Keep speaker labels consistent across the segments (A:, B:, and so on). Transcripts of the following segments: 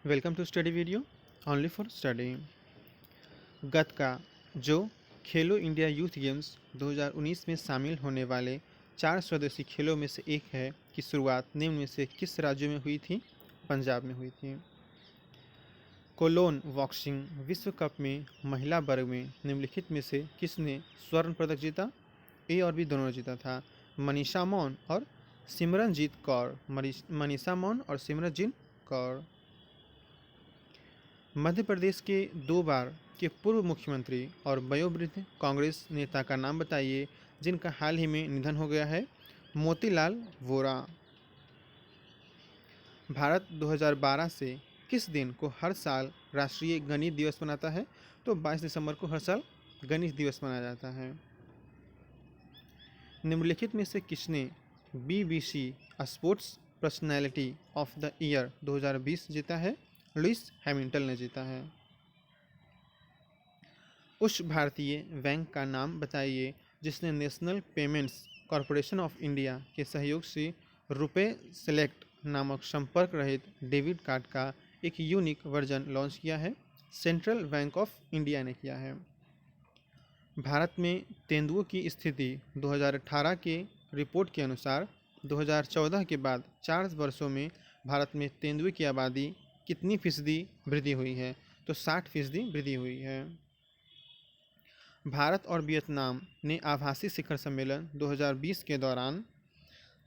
A: Welcome to study video only for study. Gatka जो Khelo India youth games 2019 में शामिल होने वाले 4 स्वदेशी खेलों में से एक है की शुरुआत निम्न में से किस राज्य में हुई थी? पंजाब में हुई थी। कोलोन बॉक्सिंग विश्व कप में महिला वर्ग में निम्नलिखित में से किसने स्वर्ण पदक जीता? ए और बी दोनों ने जीता था। मनीषा मौन और सिमरनजीत कौर। मनीषा मौन और सिमरनजीत कौर। मध्य प्रदेश के 2 बार के पूर्व मुख्यमंत्री और वयोवृद्ध कांग्रेस नेता का नाम बताइए जिनका हाल ही में निधन हो गया है। मोतीलाल वोरा। भारत 2012 से किस दिन को हर साल राष्ट्रीय गणित दिवस मनाता है? तो 22 दिसंबर को हर साल गणित दिवस मनाया जाता है। निम्नलिखित में से किसने BBC sports personality of the year 2020 जीता है? लुइस हैमिल्टन ने जीता है। उस भारतीय बैंक का नाम बताइए जिसने national payments corporation of India के सहयोग से रुपे सेलेक्ट नामक संपर्क रहित डेबिट कार्ड का एक यूनिक वर्जन लॉन्च किया है। सेंट्रल बैंक ऑफ इंडिया ने किया है। भारत में तेंदुओं की स्थिति 2018 के रिपोर्ट के अनुसार 2014 के बाद 4 वर्षों में भारत में तेंदुए की आबादी कितनी फीसदी वृद्धि हुई है? तो 60% वृद्धि हुई है। भारत और वियतनाम ने आभासी शिखर सम्मेलन 2020 के दौरान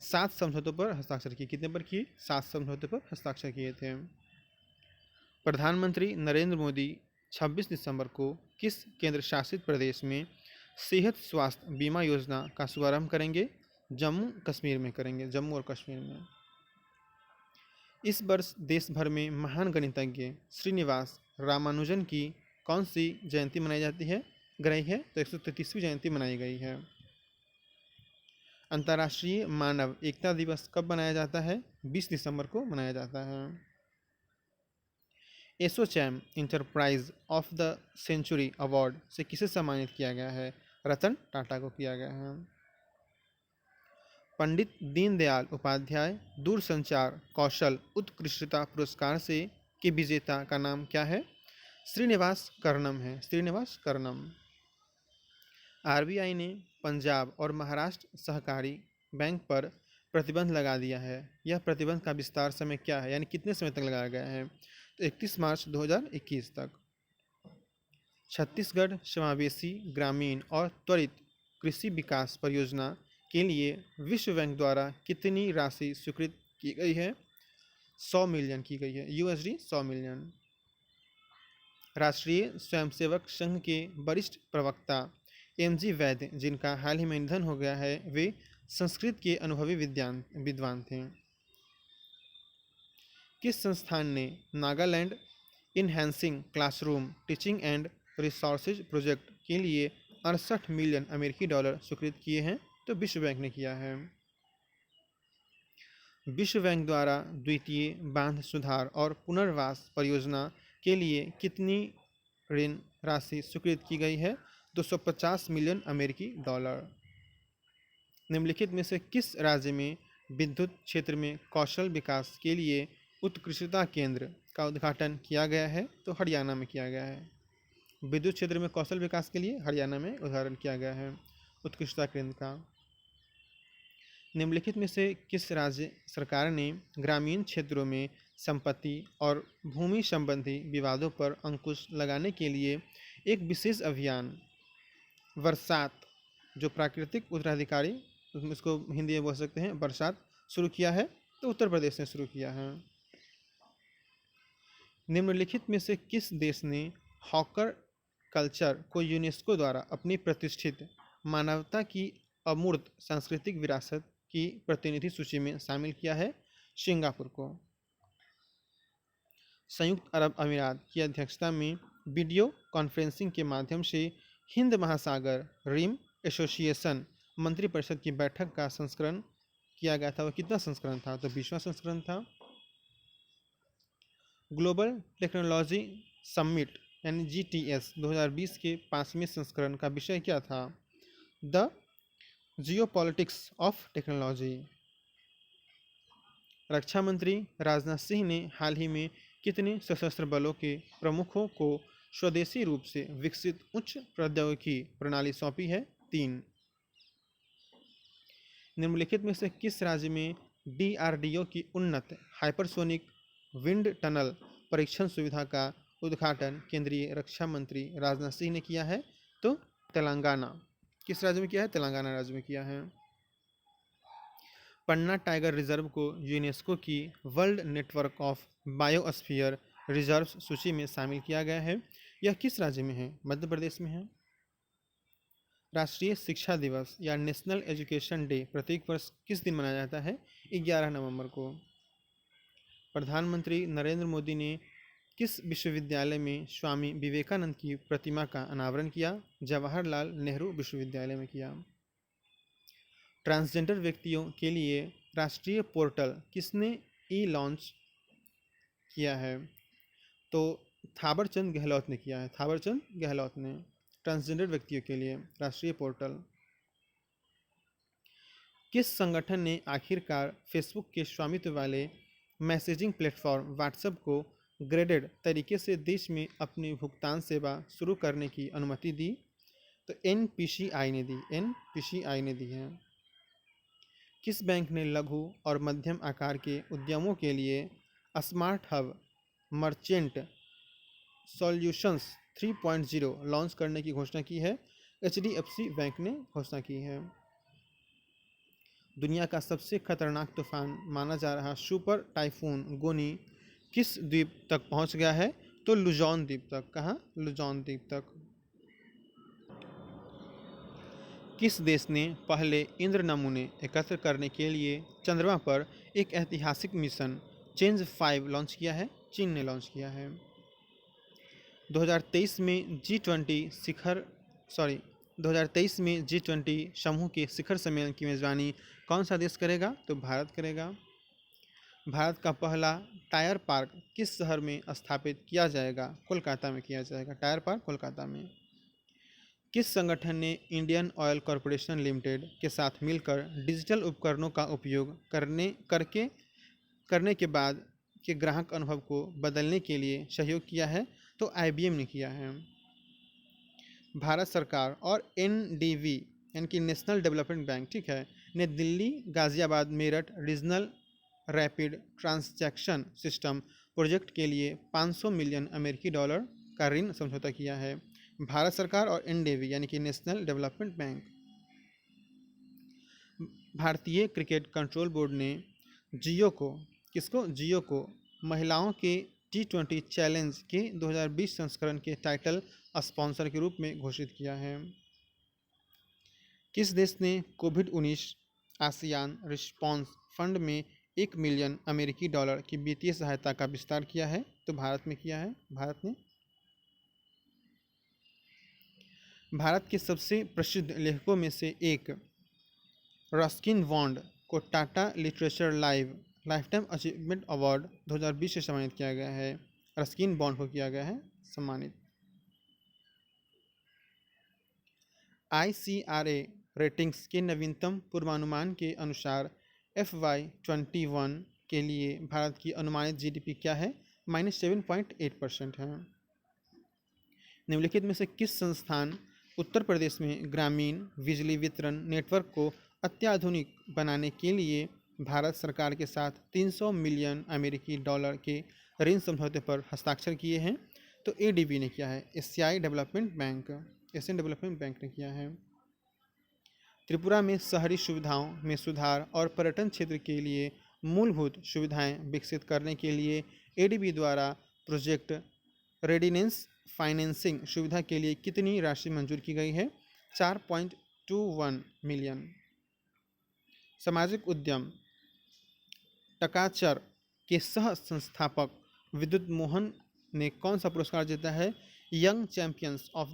A: 7 समझौतों पर हस्ताक्षर किए। कितने पर किए? 7 समझौतों पर हस्ताक्षर किए थे। प्रधानमंत्री नरेंद्र मोदी 26 दिसंबर को किस केंद्र शासित प्रदेश में सेहत स्वास्थ्य बीमा योजना का शुभारंभ करेंगे? जम्मू कश्मीर में करेंगे, जम्मू और कश्मीर में। इस वर्ष देश भर में महान गणितज्ञ श्रीनिवास रामानुजन की कौन सी जयंती मनाई जाती है? गई है तो 133वीं जयंती मनाई गई है। अंतर्राष्ट्रीय मानव एकता दिवस कब मनाया जाता है? 20 दिसंबर को मनाया जाता है। ASSOCHAM enterprise of the century award से किसे सम्मानित किया गया है? रतन टाटा को किया गया है। पंडित दीनदयाल उपाध्याय दूरसंचार कौशल उत्कृष्टता पुरस्कार से के विजेता का नाम क्या है? श्रीनिवास कर्णम है, श्रीनिवास कर्णम। RBI ने पंजाब और महाराष्ट्र सहकारी बैंक पर प्रतिबंध लगा दिया है। यह प्रतिबंध का विस्तार समय क्या है, यानी कितने समय तक लगाया गया है? तो 31 मार्च 2021 तक। छत्तीसगढ़ समावेशी ग्रामीण और त्वरित कृषि विकास परियोजना के लिए विश्व बैंक द्वारा कितनी राशि स्वीकृत की गई है? 100 मिलियन की गई है, USD 100 मिलियन। राष्ट्रीय स्वयंसेवक संघ के वरिष्ठ प्रवक्ता MG वैद्य जिनका हाल ही में निधन हो गया है, वे संस्कृत के अनुभवी विद्वान थे। किस संस्थान ने Nagaland enhancing classroom teaching and resources project के लिए 68 मिलियन अमेरिकी डॉलर स्वीकृत किए हैं? तो विश्व बैंक ने किया है। विश्व बैंक द्वारा द्वितीय बांध सुधार और पुनर्वास परियोजना के लिए कितनी ऋण राशि स्वीकृत की गई है? 250 मिलियन अमेरिकी डॉलर। निम्नलिखित में से किस राज्य में विद्युत क्षेत्र में कौशल विकास के लिए उत्कृष्टता केंद्र का उद्घाटन किया गया है? तो हरियाणा में किया गया है। विद्युत क्षेत्र में कौशल विकास के लिए हरियाणा में उद्घाटन किया गया है उत्कृष्टता केंद्र का। निम्नलिखित में से किस राज्य सरकार ने ग्रामीण क्षेत्रों में संपत्ति और भूमि संबंधी विवादों पर अंकुश लगाने के लिए एक विशेष अभियान बरसात, जो प्राकृतिक उत्तराधिकारी, इसको हिंदी में बोल सकते हैं बरसात, शुरू किया है? तो उत्तर प्रदेश ने शुरू किया है। निम्नलिखित में से किस देश ने हॉकर कल्चर को यूनेस्को द्वारा अपनी प्रतिष्ठित मानवता की अमूर्त सांस्कृतिक विरासत की प्रतिनिधि सूची में शामिल किया है? सिंगापुर को। संयुक्त अरब अमीरात की अध्यक्षता में वीडियो कॉन्फ्रेंसिंग के माध्यम से हिंद महासागर रिम एसोसिएशन मंत्रिपरिषद की बैठक का संस्करण किया गया था। वह कितना संस्करण था? तो 20वां संस्करण था। ग्लोबल टेक्नोलॉजी समिट यानी GTS 2020 के 5वें संस्करण का विषय क्या था? The geopolitics of technology. रक्षा मंत्री राजनाथ सिंह ने हाल ही में कितने सशस्त्र बलों के प्रमुखों को स्वदेशी रूप से विकसित उच्च प्रौद्योगिकी प्रणाली सौंपी है? 3। निम्नलिखित में से किस राज्य में डीआरडीओ की उन्नत हाइपरसोनिक विंड टनल परीक्षण सुविधा का उद्घाटन केंद्रीय रक्षा मंत्री राजनाथ सिंह ने किया है? तो तेलंगाना। किस राज्य में किया है? तेलंगाना राज्य में किया है। पन्ना टाइगर रिजर्व को यूनेस्को की world network of biosphere reserves सूची में शामिल किया गया है। यह किस राज्य में है? मध्य प्रदेश में है। राष्ट्रीय शिक्षा दिवस या नेशनल एजुकेशन डे प्रत्येक वर्ष किस दिन मनाया जाता है? 11 नवंबर को। प्रधानमंत्री नरेंद्र मोदी ने किस विश्वविद्यालय में स्वामी विवेकानंद की प्रतिमा का अनावरण किया? जवाहरलाल नेहरू विश्वविद्यालय में किया। ट्रांसजेंडर व्यक्तियों के लिए राष्ट्रीय पोर्टल किसने लॉन्च किया है? तो थावरचंद गहलोत ने किया है। थावरचंद गहलोत ने ट्रांसजेंडर व्यक्तियों के लिए राष्ट्रीय पोर्टल। किस संगठन ने आखिरकार फेसबुक के स्वामित्व वाले मैसेजिंग प्लेटफॉर्म व्हाट्सएप को ग्रेडेड तरीके से देश में अपनी भुगतान सेवा शुरू करने की अनुमति दी? तो एनपीसीआई ने दी। एनपीसीआई ने दी है। किस बैंक ने लघु और मध्यम आकार के उद्यमों के लिए smart hub merchant solutions 3.0 launch करने की घोषणा की है? एचडीएफसी बैंक ने घोषणा की है। दुनिया का सबसे खतरनाक तूफान माना जा रहा सुपर टाइफून गोनी किस द्वीप तक पहुंच गया है? तो लुजॉन द्वीप तक। कहाँ? लुजॉन द्वीप तक। किस देश ने पहले इंद्र नमूने एकत्र करने के लिए चंद्रमा पर एक ऐतिहासिक मिशन चेंज 5 लॉन्च किया है? चीन ने लॉन्च किया है। 2023 में G20 समूह के शिखर सम्मेलन की मेजबानी कौन सा देश करेगा? तो भारत करेगा। भारत का पहला टायर पार्क किस शहर में स्थापित किया जाएगा? कोलकाता में किया जाएगा। टायर पार्क कोलकाता में। किस संगठन ने इंडियन ऑयल कॉरपोरेशन लिमिटेड के साथ मिलकर डिजिटल उपकरणों का उपयोग करने के बाद के ग्राहक अनुभव को बदलने के लिए सहयोग किया है? तो आईबीएम ने किया है। भारत सरकार और एनडीबी यानी कि नेशनल डेवलपमेंट बैंक, ठीक है, ने Delhi Ghaziabad Meerut regional rapid transaction system project के लिए 500 मिलियन अमेरिकी डॉलर का ऋण समझौता किया है। भारत सरकार और एनडीबी यानी कि नेशनल डेवलपमेंट बैंक। भारतीय क्रिकेट कंट्रोल बोर्ड ने जियो को महिलाओं के T20 चैलेंज के 2020 संस्करण के टाइटल स्पॉन्सर के रूप में घोषित किया है। किस देश ने कोविड-19 आसियान रिस्पॉन्स फंड में 1 मिलियन अमेरिकी डॉलर की वित्तीय सहायता का विस्तार किया है? तो भारत में किया है। भारत ने। भारत के सबसे प्रसिद्ध लेखकों में से एक रस्किन बॉन्ड को Tata literature lifetime achievement award 2020 से सम्मानित किया गया है। रस्किन बॉन्ड को किया गया है सम्मानित। ICRA रेटिंग्स के नवीनतम पूर्वानुमान के अनुसार FY21 के लिए भारत की अनुमानित जीडीपी क्या है? -7.8% है। निम्नलिखित में से किस संस्थान उत्तर प्रदेश में ग्रामीण बिजली वितरण नेटवर्क को अत्याधुनिक बनाने के लिए भारत सरकार के साथ 300 मिलियन अमेरिकी डॉलर के ऋण समझौते पर हस्ताक्षर किए हैं? तो एडीबी ने किया है। एशियन डेवलपमेंट बैंक ने किया है। त्रिपुरा में शहरी सुविधाओं में सुधार और पर्यटन क्षेत्र के लिए मूलभूत सुविधाएं विकसित करने के लिए एडीबी द्वारा प्रोजेक्ट रेडिनेंस फाइनेंसिंग सुविधा के लिए कितनी राशि मंजूर की गई है? 4.21 मिलियन। सामाजिक उद्यम टकाचर के सह संस्थापक विद्युत मोहन ने कौन सा पुरस्कार जीता है? Young champions of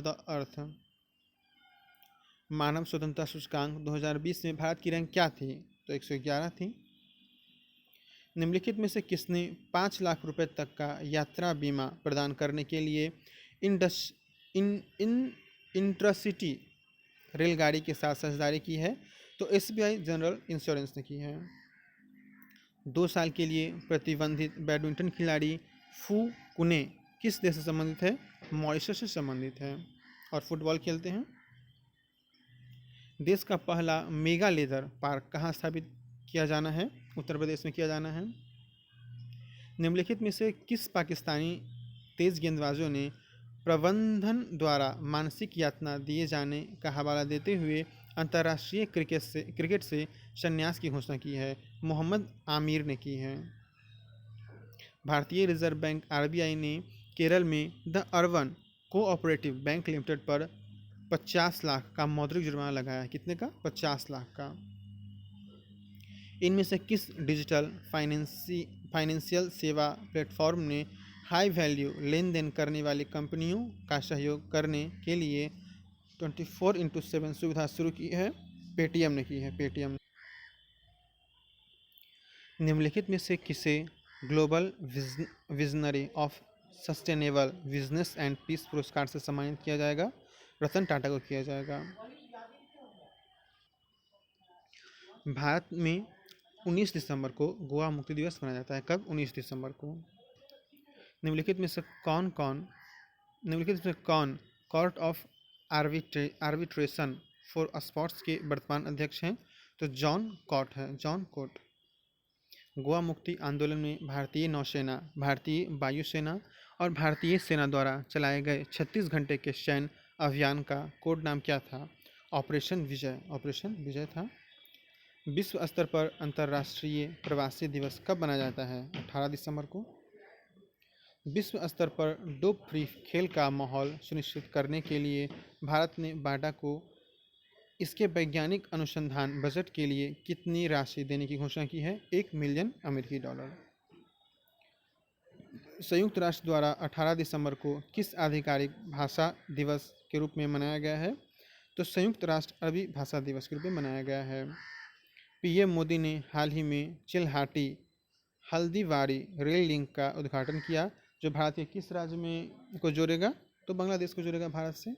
A: the Earth. मानव स्वतंत्रता सूचकांक 2020 में भारत की रैंक क्या थी? तो 111 थी। निम्नलिखित में से किसने 5 लाख रुपए तक का यात्रा बीमा प्रदान करने के लिए इंट्रासिटी रेलगाड़ी के साथ साझेदारी की है? तो एसबीआई जनरल इंश्योरेंस ने की है। 2 साल के लिए प्रतिबंधित बैडमिंटन खिलाड़ी फू कुने किस देश से संबंधित है? मॉरिशस से संबंधित है और फुटबॉल खेलते हैं। देश का पहला मेगा लेजर पार्क कहाँ स्थापित किया जाना है? उत्तर प्रदेश में किया जाना है। निम्नलिखित में से किस पाकिस्तानी तेज गेंदबाजों ने प्रबंधन द्वारा मानसिक यातना दिए जाने का हवाला देते हुए अंतर्राष्ट्रीय क्रिकेट से संन्यास की घोषणा की है? मोहम्मद आमिर ने की है। भारतीय रिजर्व बैंक आरबीआई ने केरल में the urban cooperative bank limited पर 50 लाख का मौद्रिक जुर्माना लगाया है। कितने का? 50 लाख का। इनमें से किस डिजिटल फाइनेंशियल सेवा प्लेटफॉर्म ने हाई वैल्यू लेन देन करने वाली कंपनियों का सहयोग करने के लिए 24/7 सुविधा शुरू की है? पेटीएम ने की है। पेटीएम। निम्नलिखित में से किसे global visionary of sustainable business and peace पुरस्कार से सम्मानित किया जाएगा? रतन टाटा को किया जाएगा। भारत में 19 दिसंबर को गोवा मुक्ति दिवस मनाया जाता है। कब? 19 दिसंबर को। निम्नलिखित में से कौन court of arbitration for sports के वर्तमान अध्यक्ष हैं? तो जॉन कॉट है। John Cott. गोवा मुक्ति आंदोलन में भारतीय नौसेना, भारतीय वायुसेना और भारतीय सेना द्वारा चलाए गए 36 घंटे के सैन्य अभियान का कोड नाम क्या था? ऑपरेशन विजय। ऑपरेशन विजय था। विश्व स्तर पर अंतर्राष्ट्रीय प्रवासी दिवस कब मनाया जाता है? 18 दिसंबर को। विश्व स्तर पर डोप फ्री खेल का माहौल सुनिश्चित करने के लिए भारत ने बाटा को इसके वैज्ञानिक अनुसंधान बजट के लिए कितनी राशि देने की घोषणा की है? $1 मिलियन। संयुक्त राष्ट्र द्वारा 18 दिसंबर को किस आधिकारिक भाषा दिवस के रूप में मनाया गया है? तो संयुक्त राष्ट्र अरबी भाषा दिवस के रूप में मनाया गया है। पीएम मोदी ने हाल ही में चिल्हाटी हल्दीवाड़ी रेल लिंक का उद्घाटन किया, जो भारत के किस राज्य में को जोड़ेगा? तो बांग्लादेश को जोड़ेगा भारत से।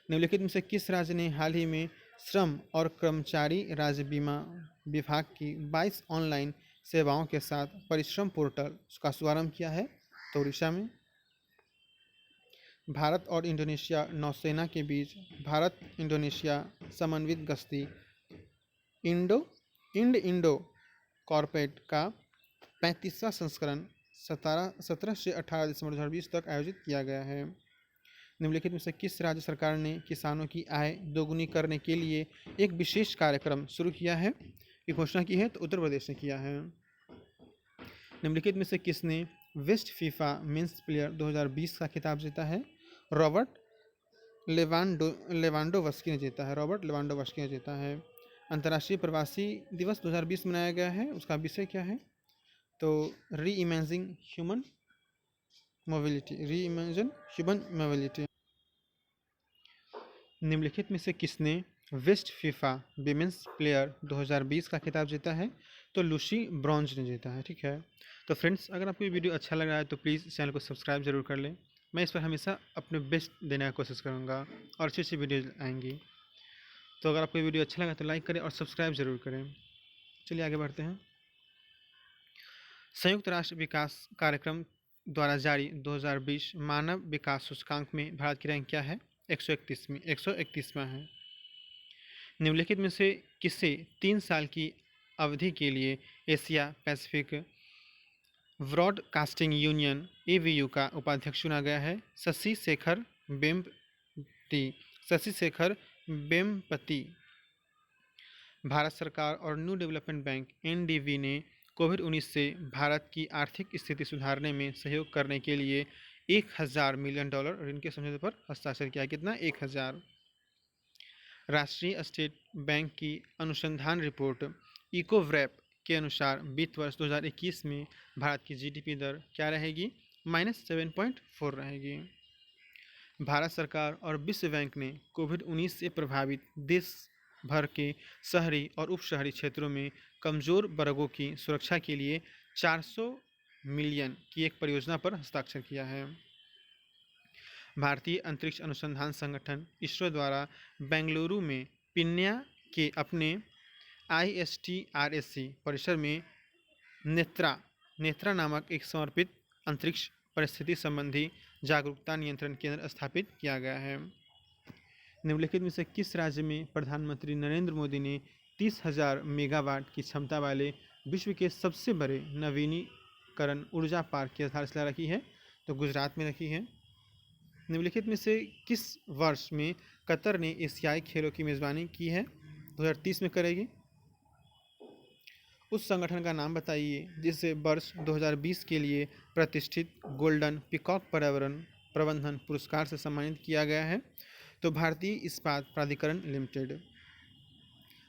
A: निम्नलिखित में से किस राज्य ने हाल ही में श्रम और कर्मचारी राज्य बीमा विभाग की 22 ऑनलाइन सेवाओं के साथ परिश्रम पोर्टल का शुभारंभ किया है? तो उड़ीसा में। भारत और इंडोनेशिया नौसेना के बीच भारत इंडोनेशिया समन्वित गश्ती इंडो कॉर्पोरेट का 35वां संस्करण 17 से 18 दिसंबर 2020 तक आयोजित किया गया है। निम्नलिखित में से किस राज्य सरकार ने किसानों की आय दोगुनी करने के लिए एक विशेष कार्यक्रम शुरू किया है? की घोषणा की है? तो उत्तर प्रदेश ने किया है। निम्नलिखित में से किसने वेस्ट फीफा मेंस प्लेयर 2020 का खिताब जीता है? रॉबर्ट लेवांडोवस्की ने जीता है। रॉबर्ट लेवांडोवस्की ने जीता है। अंतर्राष्ट्रीय प्रवासी दिवस 2020 मनाया गया है, उसका विषय क्या है? तो री इमेजिंग ह्यूमन मोबिलिटी। निम्नलिखित में से किसने वेस्ट फीफा विमेंस प्लेयर 2020 का खिताब जीता है? तो लूसी ब्रॉन्ज ने जीता है। ठीक है। तो फ्रेंड्स, अगर आपको ये वीडियो अच्छा लग रहा है तो प्लीज़ चैनल को सब्सक्राइब जरूर कर लें। मैं इस पर हमेशा अपने बेस्ट देने की कोशिश करूँगा और अच्छी अच्छी वीडियो आएंगी। तो अगर आपको ये वीडियो अच्छा लगा तो लाइक करें और सब्सक्राइब जरूर करें। चलिए आगे बढ़ते हैं। संयुक्त राष्ट्र विकास कार्यक्रम द्वारा जारी 2020 मानव विकास सूचकांक में भारत की रैंक क्या है? 131वां है। निम्नलिखित में से किसे 3 साल की अवधि के लिए Asia Pacific broadcasting union (ABU) का उपाध्यक्ष चुना गया है? शशि शेखर वेम्पति। भारत सरकार और न्यू डेवलपमेंट बैंक (एनडीबी) ने कोविड-19 से भारत की आर्थिक स्थिति सुधारने में सहयोग करने के लिए $1000 मिलियन ऋण के समझौते पर हस्ताक्षर किया। कितना? 1000। राष्ट्रीय स्टेट बैंक की अनुसंधान रिपोर्ट इकोवैप के अनुसार वित्त वर्ष 2021 में भारत की जीडीपी दर क्या रहेगी? -7.4 रहेगी। भारत सरकार और विश्व बैंक ने कोविड-19 से प्रभावित देश भर के शहरी और उपशहरी क्षेत्रों में कमजोर वर्गों की सुरक्षा के लिए 400 मिलियन की एक परियोजना पर हस्ताक्षर किया है। भारतीय अंतरिक्ष अनुसंधान संगठन इसरो द्वारा बेंगलुरु में पिन्या के अपने ISTRSC परिसर में नेत्रा नामक एक समर्पित अंतरिक्ष परिस्थिति संबंधी जागरूकता नियंत्रण केंद्र स्थापित किया गया है। निम्नलिखित में से किस राज्य में प्रधानमंत्री नरेंद्र मोदी ने 30,000 मेगावाट की क्षमता वाले विश्व के सबसे बड़े नवीनीकरण ऊर्जा पार्क की आधारशिला रखी है? तो गुजरात में रखी है। निम्नलिखित में से किस वर्ष में कतर ने एशियाई खेलों की मेजबानी की है? 2030 में करेगी। उस संगठन का नाम बताइए जिसे वर्ष 2020 के लिए प्रतिष्ठित गोल्डन पीकॉक पर्यावरण प्रबंधन पुरस्कार से सम्मानित किया गया है। तो भारतीय इस्पात प्राधिकरण लिमिटेड।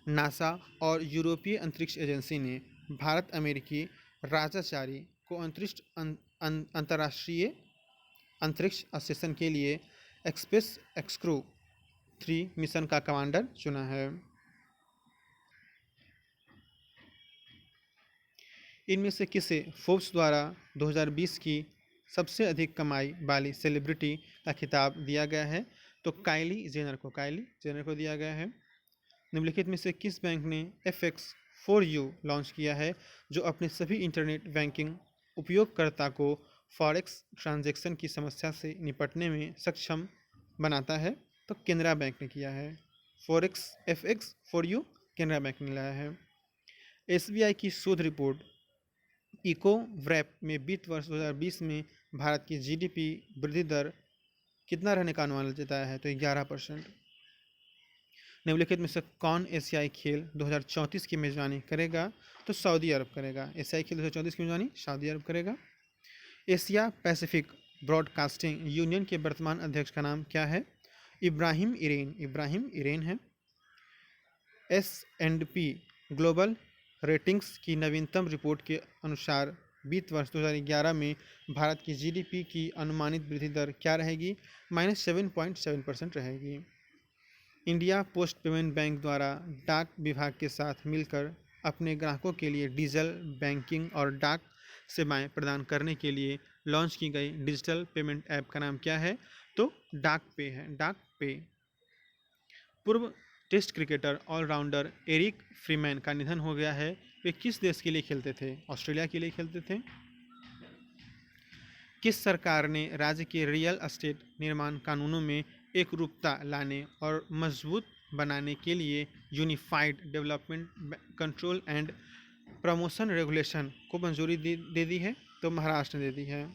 A: नासा और यूरोपीय अंतरिक्ष एजेंसी ने भारत अमेरिकी राजाचारी को अंतर्राष्ट्रीय अंतरिक्ष स्टेशन के लिए एक्सप्रेस एक्सक्रू 3 मिशन का कमांडर चुना है। इनमें से किसे फोर्ब्स द्वारा 2020 की सबसे अधिक कमाई वाली सेलिब्रिटी का खिताब दिया गया है? तो काइली जेनर को दिया गया है। निम्नलिखित में से किस बैंक ने FX4U लॉन्च किया है जो अपने सभी इंटरनेट बैंकिंग उपयोगकर्ता को फॉरेक्स ट्रांजैक्शन की समस्या से निपटने में सक्षम बनाता है? तो केनरा बैंक ने किया है। फॉरेक्स FX4U केनरा बैंक ने लाया है। SBI की शोध रिपोर्ट इको व्रैप में वित्त वर्ष 2020 में भारत की GDP वृद्धि दर कितना रहने का अनुमान जताया है? तो 11%। निम्नलिखित में से कौन एशियाई खेल 2034 की मेजबानी करेगा? तो सऊदी अरब करेगा। एशियाई खेल 2034 की मेजबानी सऊदी अरब करेगा। एशिया पैसिफिक ब्रॉडकास्टिंग यूनियन के वर्तमान अध्यक्ष का नाम क्या है? इब्राहिम इरेन है। S&P ग्लोबल रेटिंग्स की नवीनतम रिपोर्ट के अनुसार वित्त वर्ष 2011 में भारत की GDP की अनुमानित वृद्धि दर क्या रहेगी? -7.7% रहेगी। इंडिया पोस्ट पेमेंट बैंक द्वारा डाक विभाग के साथ मिलकर अपने ग्राहकों के लिए डिजिटल बैंकिंग और डाक सेवाएं प्रदान करने के लिए लॉन्च की गई डिजिटल पेमेंट ऐप का नाम क्या है? तो डाक पे है। पूर्व test cricketer all rounder Eric Freeman का निधन हो गया है। वे किस देश के लिए खेलते थे? ऑस्ट्रेलिया के लिए खेलते थे। किस सरकार ने राज्य के रियल एस्टेट निर्माण कानूनों में एकरूपता लाने और मजबूत बनाने के लिए unified development control and promotion regulation को मंजूरी दे दी है? तो महाराष्ट्र ने दे दी है।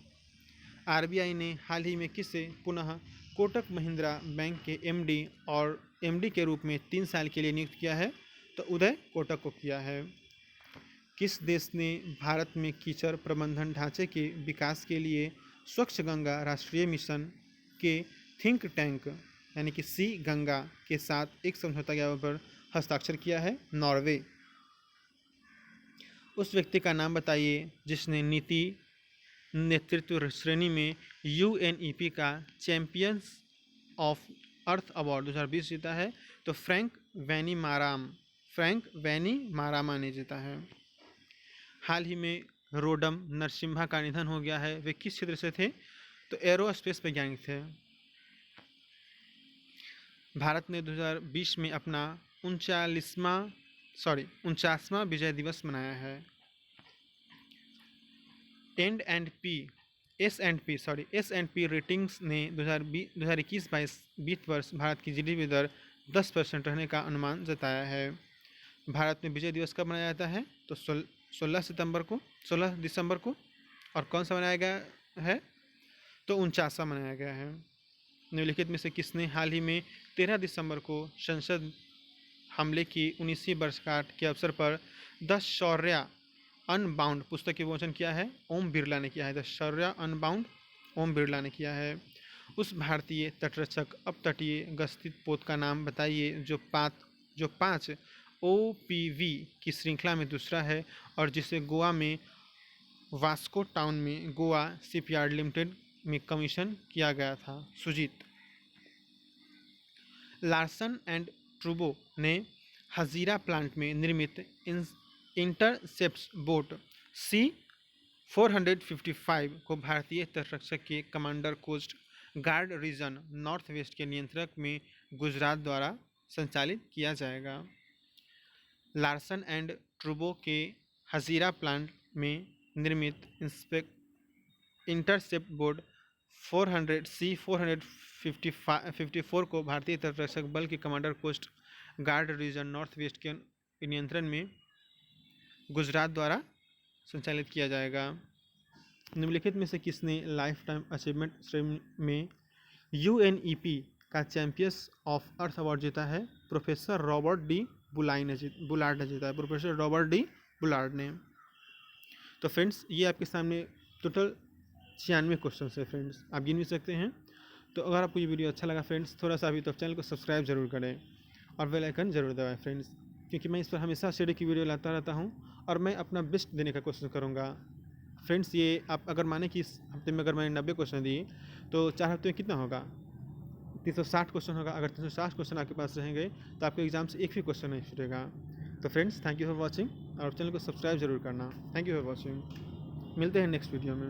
A: RBI ने हाल ही में किसे पुनः कोटक महिंद्रा बैंक के MD के रूप में 3 साल के लिए नियुक्त किया है? तो उदय कोटक को किया है। किस देश ने भारत में कीचड़ प्रबंधन ढांचे के विकास के लिए स्वच्छ गंगा राष्ट्रीय मिशन के थिंक टैंक यानी कि सी गंगा के साथ एक समझौता ज्ञापन पर हस्ताक्षर किया है? नॉर्वे। उस व्यक्ति का नाम बताइए जिसने नीति नेतृत्व श्रेणी में UNEP का चैंपियंस ऑफ अर्थ अवार्ड 2020 जीता है? तो फ्रैंक वैनीमारामा ने जीता है। हाल ही में रोडम नरसिम्हा का निधन हो गया है। वे किस क्षेत्र से थे? तो एरोस्पेस वैज्ञानिक थे। भारत ने 2020 में अपना 49वां विजय दिवस मनाया है। S&P रेटिंग्स ने 2021-22 वित्त वर्ष भारत की GDP दर 10% रहने का अनुमान जताया है। भारत में विजय दिवस कब मनाया जाता है? तो 16 दिसंबर को। और कौन सा मनाया गया है? तो 49वां मनाया गया है। निम्नलिखित में से किसने हाल ही में 13 दिसंबर को संसद हमले की 19वीं वर्षगांठ के अवसर पर द शौर्य अनबाउंड पुस्तक की विमोचन किया है? ओम बिरला ने किया है। The Shaurya unbound Om Birla ने किया है। उस भारतीय तटरक्षक अपतटीय गस्ती पोत का नाम बताइए जो 5 OPV की श्रृंखला में दूसरा है और जिसे गोवा में वास्को टाउन में गोवा शिपयार्ड लिमिटेड में कमीशन किया गया था? सुजीत। लार्सन एंड ट्रूबो ने हजीरा प्लांट में निर्मित इंटरसेप्ट बोट C-455 को भारतीय तटरक्षक के commander coast guard region north west के नियंत्रक में गुजरात द्वारा संचालित किया जाएगा। लार्सन एंड ट्रूबो के हजीरा प्लांट में निर्मित इंटरसेप्ट बोर्ड 454 को भारतीय तटरक्षक बल के commander coast guard region north west के नियंत्रण में गुजरात द्वारा संचालित किया जाएगा। निम्नलिखित में से किसने लाइफ टाइम अचीवमेंट श्रेणी में UNEP का चैंपियंस ऑफ अर्थ अवार्ड जीता है? प्रोफेसर रॉबर्ट डी बुलार्ड ने जीता है। प्रोफेसर रॉबर्ट डी बुलार्ड ने। तो फ्रेंड्स, ये आपके सामने टोटल 96 क्वेश्चन है फ्रेंड्स, आप गिन भी सकते हैं। तो अगर आपको ये वीडियो अच्छा लगा फ्रेंड्स, थोड़ा सा अभी तो चैनल को सब्सक्राइब जरूर करें और बेल आइकन जरूर दबाएं फ्रेंड्स, क्योंकि मैं इस पर हमेशा स्टडी की वीडियो लाता रहता हूँ और मैं अपना बेस्ट देने का कोशिश करूँगा फ्रेंड्स। ये आप अगर माने कि इस हफ्ते में अगर मैंने 90 क्वेश्चन दिए तो 4 हफ्ते में कितना होगा? 360 क्वेश्चन होगा। अगर 360 क्वेश्चन आपके पास रहेंगे तो आपके एग्जाम से एक भी क्वेश्चन नहीं छूटेगा। तो friends, thank you for watching और चैनल को सब्सक्राइब जरूर करना। Thank you for watching. मिलते हैं नेक्स्ट वीडियो में।